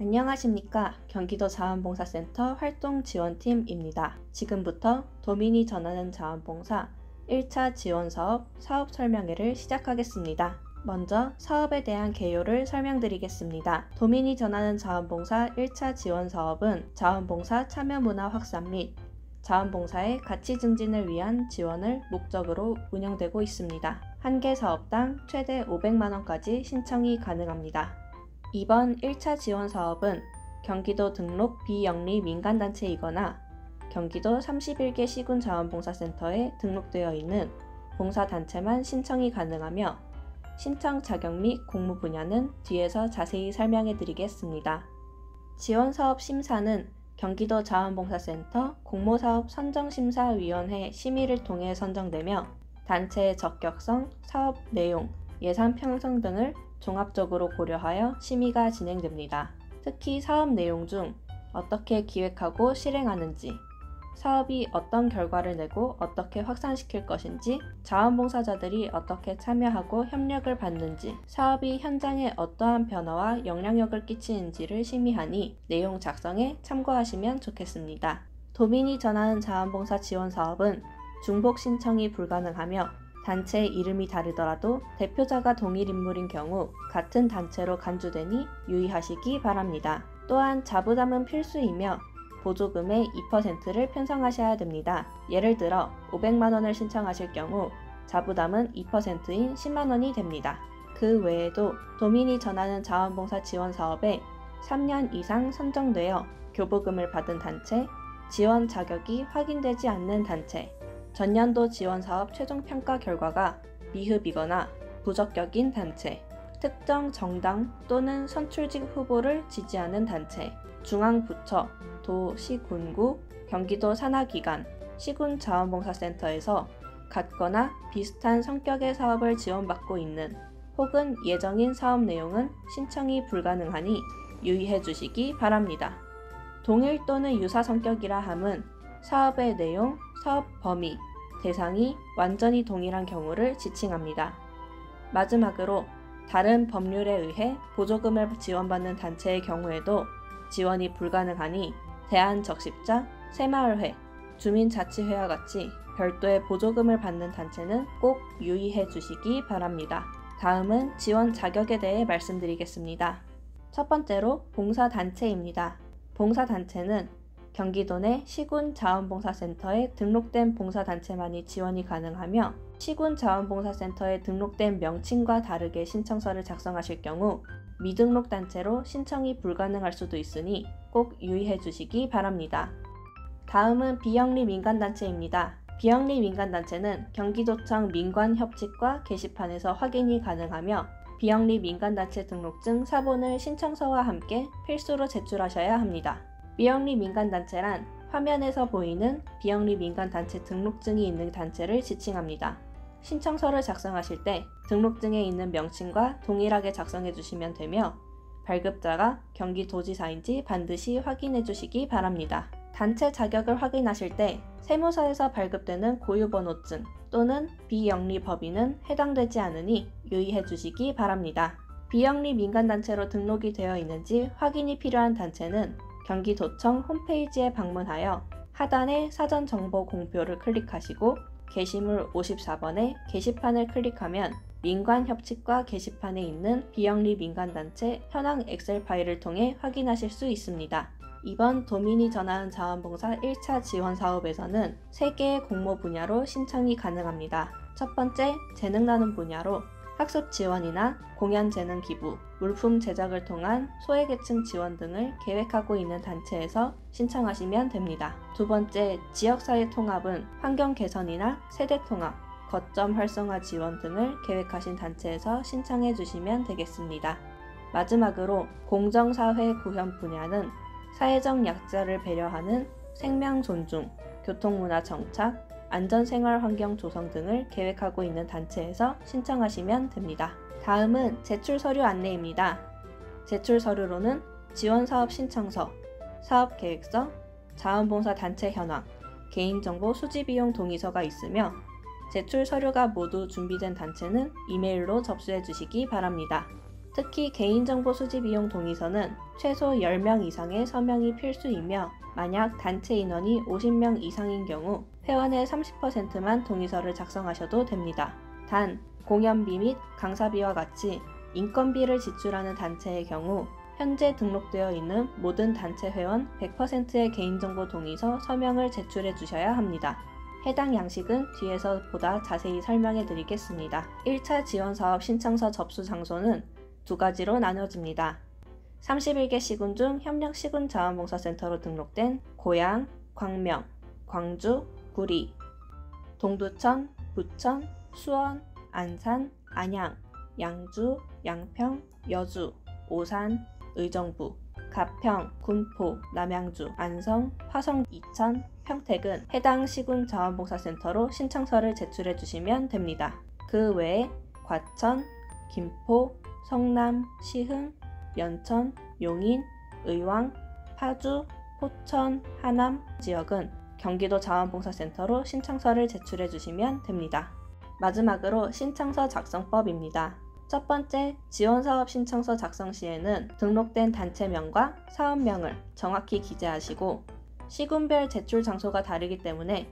안녕하십니까. 경기도 자원봉사센터 활동지원팀입니다. 지금부터 도민이 전하는 자원봉사 1차 지원사업 사업 설명회를 시작하겠습니다. 먼저 사업에 대한 개요를 설명드리겠습니다. 도민이 전하는 자원봉사 1차 지원사업은 자원봉사 참여문화 확산 및 자원봉사의 가치 증진을 위한 지원을 목적으로 운영되고 있습니다. 한 개 사업당 최대 500만원까지 신청이 가능합니다. 이번 1차 지원 사업은 경기도 등록 비영리 민간단체이거나 경기도 31개 시군 자원봉사센터에 등록되어 있는 봉사단체만 신청이 가능하며 신청 자격 및 공모 분야는 뒤에서 자세히 설명해 드리겠습니다. 지원사업 심사는 경기도 자원봉사센터 공모사업 선정심사위원회 심의를 통해 선정되며 단체의 적격성, 사업 내용, 예산 편성 등을 종합적으로 고려하여 심의가 진행됩니다. 특히 사업 내용 중 어떻게 기획하고 실행하는지, 사업이 어떤 결과를 내고 어떻게 확산시킬 것인지, 자원봉사자들이 어떻게 참여하고 협력을 받는지, 사업이 현장에 어떠한 변화와 영향력을 끼치는지를 심의하니 내용 작성에 참고하시면 좋겠습니다. 도민이 전하는 자원봉사 지원 사업은 중복 신청이 불가능하며 단체 이름이 다르더라도 대표자가 동일 인물인 경우 같은 단체로 간주되니 유의하시기 바랍니다. 또한 자부담은 필수이며 보조금의 2%를 편성하셔야 됩니다. 예를 들어 500만원을 신청하실 경우 자부담은 2%인 10만원이 됩니다. 그 외에도 도민이 전하는 자원봉사 지원 사업에 3년 이상 선정되어 교부금을 받은 단체, 지원 자격이 확인되지 않는 단체, 전년도 지원사업 최종평가 결과가 미흡이거나 부적격인 단체, 특정 정당 또는 선출직 후보를 지지하는 단체, 중앙부처, 도, 시, 군구, 경기도 산하기관, 시군 자원봉사센터에서 같거나 비슷한 성격의 사업을 지원받고 있는 혹은 예정인 사업 내용은 신청이 불가능하니 유의해 주시기 바랍니다. 동일 또는 유사 성격이라 함은 사업의 내용, 사업 범위, 대상이 완전히 동일한 경우를 지칭합니다. 마지막으로 다른 법률에 의해 보조금을 지원받는 단체의 경우에도 지원이 불가능하니 대한적십자, 새마을회, 주민자치회와 같이 별도의 보조금을 받는 단체는 꼭 유의해 주시기 바랍니다. 다음은 지원 자격에 대해 말씀드리겠습니다. 첫 번째로 봉사단체입니다. 봉사단체는 경기도 내 시군 자원봉사센터에 등록된 봉사단체만이 지원이 가능하며 시군 자원봉사센터에 등록된 명칭과 다르게 신청서를 작성하실 경우 미등록 단체로 신청이 불가능할 수도 있으니 꼭 유의해 주시기 바랍니다. 다음은 비영리 민간단체입니다. 비영리 민간단체는 경기도청 민관협칙과 게시판에서 확인이 가능하며 비영리 민간단체 등록증 사본을 신청서와 함께 필수로 제출하셔야 합니다. 비영리 민간단체란 화면에서 보이는 비영리 민간단체 등록증이 있는 단체를 지칭합니다. 신청서를 작성하실 때 등록증에 있는 명칭과 동일하게 작성해 주시면 되며 발급자가 경기도지사인지 반드시 확인해 주시기 바랍니다. 단체 자격을 확인하실 때 세무서에서 발급되는 고유번호증 또는 비영리 법인은 해당되지 않으니 유의해 주시기 바랍니다. 비영리 민간단체로 등록이 되어 있는지 확인이 필요한 단체는 경기도청 홈페이지에 방문하여 하단의 사전 정보 공표를 클릭하시고 게시물 54번의 게시판을 클릭하면 민관협칙과 게시판에 있는 비영리 민간단체 현황 엑셀 파일을 통해 확인하실 수 있습니다. 이번 도민이 전하는 자원봉사 1차 지원 사업에서는 3개의 공모 분야로 신청이 가능합니다. 첫 번째, 재능 나눔 분야로 학습 지원이나 공연 재능 기부, 물품 제작을 통한 소외계층 지원 등을 계획하고 있는 단체에서 신청하시면 됩니다. 두 번째, 지역사회 통합은 환경 개선이나 세대 통합, 거점 활성화 지원 등을 계획하신 단체에서 신청해 주시면 되겠습니다. 마지막으로 공정사회 구현 분야는 사회적 약자를 배려하는 생명 존중, 교통문화 정착, 안전생활환경 조성 등을 계획하고 있는 단체에서 신청하시면 됩니다. 다음은 제출 서류 안내입니다. 제출 서류로는 지원사업 신청서, 사업계획서, 자원봉사 단체 현황, 개인정보 수집비용 동의서가 있으며 제출 서류가 모두 준비된 단체는 이메일로 접수해 주시기 바랍니다. 특히 개인정보 수집이용 동의서는 최소 10명 이상의 서명이 필수이며 만약 단체 인원이 50명 이상인 경우 회원의 30%만 동의서를 작성하셔도 됩니다. 단, 공연비 및 강사비와 같이 인건비를 지출하는 단체의 경우 현재 등록되어 있는 모든 단체 회원 100%의 개인정보 동의서 서명을 제출해 주셔야 합니다. 해당 양식은 뒤에서 보다 자세히 설명해 드리겠습니다. 1차 지원사업 신청서 접수 장소는 두 가지로 나눠집니다. 31개 시군 중 협력시군자원봉사센터로 등록된 고양, 광명, 광주, 구리, 동두천, 부천, 수원, 안산, 안양, 양주, 양평, 여주, 오산, 의정부, 가평, 군포, 남양주, 안성, 화성, 이천, 평택은 해당 시군 자원봉사센터로 신청서를 제출해 주시면 됩니다. 그 외에 과천, 김포, 성남, 시흥, 연천, 용인, 의왕, 파주, 포천, 하남 지역은 경기도 자원봉사센터로 신청서를 제출해 주시면 됩니다. 마지막으로 신청서 작성법입니다. 첫 번째, 지원사업 신청서 작성 시에는 등록된 단체명과 사업명을 정확히 기재하시고 시군별 제출 장소가 다르기 때문에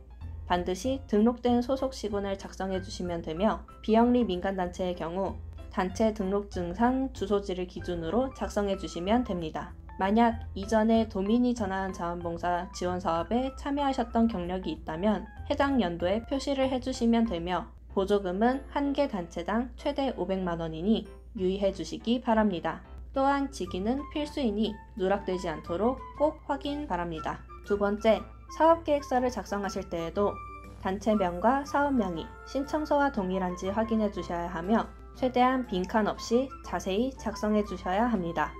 반드시 등록된 소속 시군을 작성해 주시면 되며 비영리 민간단체의 경우 단체 등록증상 주소지를 기준으로 작성해 주시면 됩니다. 만약 이전에 도민이 전환 자원봉사 지원사업에 참여하셨던 경력이 있다면 해당 연도에 표시를 해주시면 되며 보조금은 한 개 단체당 최대 500만원이니 유의해 주시기 바랍니다. 또한 직위는 필수이니 누락되지 않도록 꼭 확인 바랍니다. 두 번째, 사업계획서를 작성하실 때에도 단체명과 사업명이 신청서와 동일한지 확인해 주셔야 하며 최대한 빈칸 없이 자세히 작성해 주셔야 합니다.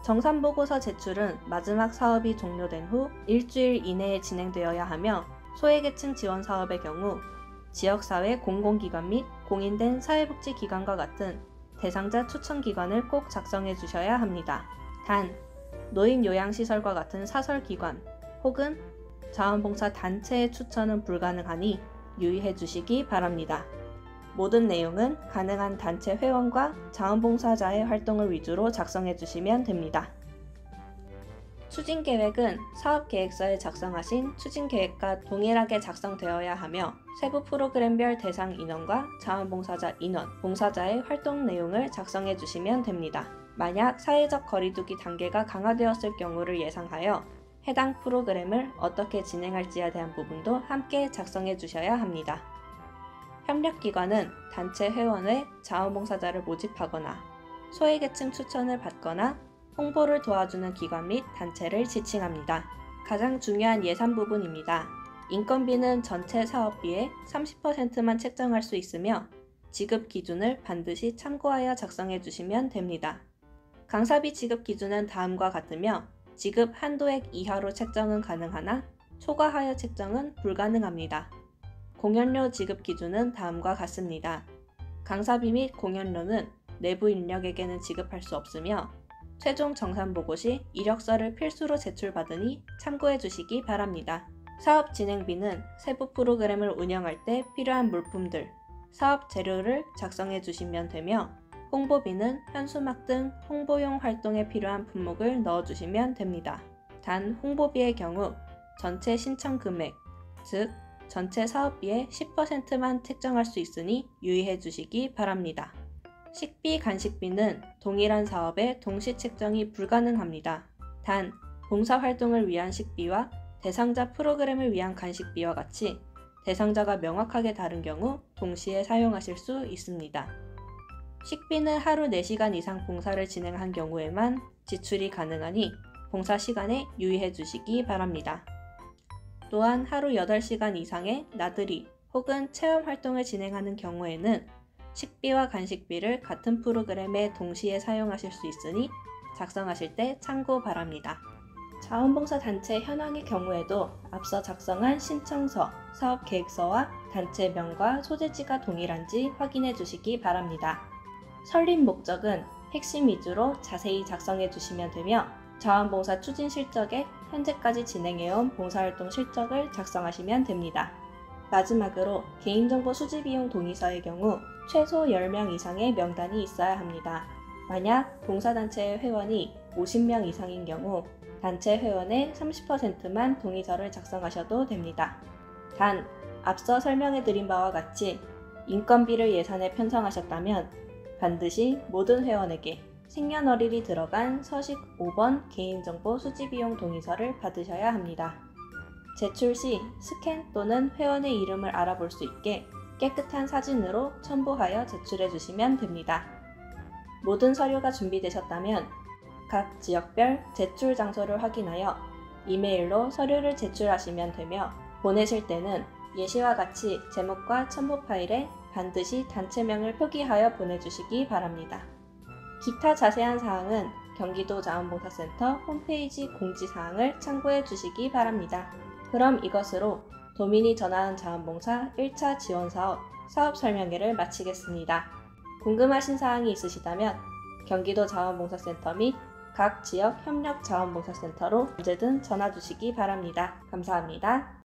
정산보고서 제출은 마지막 사업이 종료된 후 일주일 이내에 진행되어야 하며 소외계층 지원사업의 경우 지역사회 공공기관 및 공인된 사회복지기관과 같은 대상자 추천기관을 꼭 작성해 주셔야 합니다. 단, 노인요양시설과 같은 사설기관 혹은 자원봉사 단체의 추천은 불가능하니 유의해 주시기 바랍니다. 모든 내용은 가능한 단체 회원과 자원봉사자의 활동을 위주로 작성해 주시면 됩니다. 추진계획은 사업계획서에 작성하신 추진계획과 동일하게 작성되어야 하며 세부 프로그램별 대상 인원과 자원봉사자 인원, 봉사자의 활동 내용을 작성해 주시면 됩니다. 만약 사회적 거리두기 단계가 강화되었을 경우를 예상하여 해당 프로그램을 어떻게 진행할지에 대한 부분도 함께 작성해 주셔야 합니다. 협력기관은 단체 회원의 자원봉사자를 모집하거나 소외계층 추천을 받거나 홍보를 도와주는 기관 및 단체를 지칭합니다. 가장 중요한 예산 부분입니다. 인건비는 전체 사업비의 30%만 책정할 수 있으며 지급 기준을 반드시 참고하여 작성해 주시면 됩니다. 강사비 지급 기준은 다음과 같으며 지급 한도액 이하로 책정은 가능하나 초과하여 책정은 불가능합니다. 공연료 지급 기준은 다음과 같습니다. 강사비 및 공연료는 내부 인력에게는 지급할 수 없으며 최종 정산보고 시 이력서를 필수로 제출받으니 참고해 주시기 바랍니다. 사업 진행비는 세부 프로그램을 운영할 때 필요한 물품들, 사업 재료를 작성해 주시면 되며 홍보비는 현수막 등 홍보용 활동에 필요한 품목을 넣어주시면 됩니다. 단 홍보비의 경우 전체 신청 금액, 즉 전체 사업비의 10%만 책정할 수 있으니 유의해 주시기 바랍니다. 식비, 간식비는 동일한 사업에 동시 책정이 불가능합니다. 단, 봉사활동을 위한 식비와 대상자 프로그램을 위한 간식비와 같이 대상자가 명확하게 다른 경우 동시에 사용하실 수 있습니다. 식비는 하루 4시간 이상 봉사를 진행한 경우에만 지출이 가능하니 봉사 시간에 유의해 주시기 바랍니다. 또한 하루 8시간 이상의 나들이 혹은 체험활동을 진행하는 경우에는 식비와 간식비를 같은 프로그램에 동시에 사용하실 수 있으니 작성하실 때 참고 바랍니다. 자원봉사단체 현황의 경우에도 앞서 작성한 신청서, 사업계획서와 단체명과 소재지가 동일한지 확인해 주시기 바랍니다. 설립 목적은 핵심 위주로 자세히 작성해 주시면 되며 자원봉사 추진 실적에 현재까지 진행해온 봉사활동 실적을 작성하시면 됩니다. 마지막으로 개인정보 수집이용 동의서의 경우 최소 10명 이상의 명단이 있어야 합니다. 만약 봉사단체의 회원이 50명 이상인 경우 단체 회원의 30%만 동의서를 작성하셔도 됩니다. 단, 앞서 설명해드린 바와 같이 인건비를 예산에 편성하셨다면 반드시 모든 회원에게 생년월일이 들어간 서식 5번 개인정보 수집비용 동의서를 받으셔야 합니다. 제출 시 스캔 또는 회원의 이름을 알아볼 수 있게 깨끗한 사진으로 첨부하여 제출해 주시면 됩니다. 모든 서류가 준비되셨다면 각 지역별 제출 장소를 확인하여 이메일로 서류를 제출하시면 되며 보내실 때는 예시와 같이 제목과 첨부 파일에 반드시 단체명을 표기하여 보내주시기 바랍니다. 기타 자세한 사항은 경기도 자원봉사센터 홈페이지 공지사항을 참고해 주시기 바랍니다. 그럼 이것으로 도민이 전하는 자원봉사 1차 지원사업 사업 설명회를 마치겠습니다. 궁금하신 사항이 있으시다면 경기도 자원봉사센터 및 각 지역 협력 자원봉사센터로 언제든 전화 주시기 바랍니다. 감사합니다.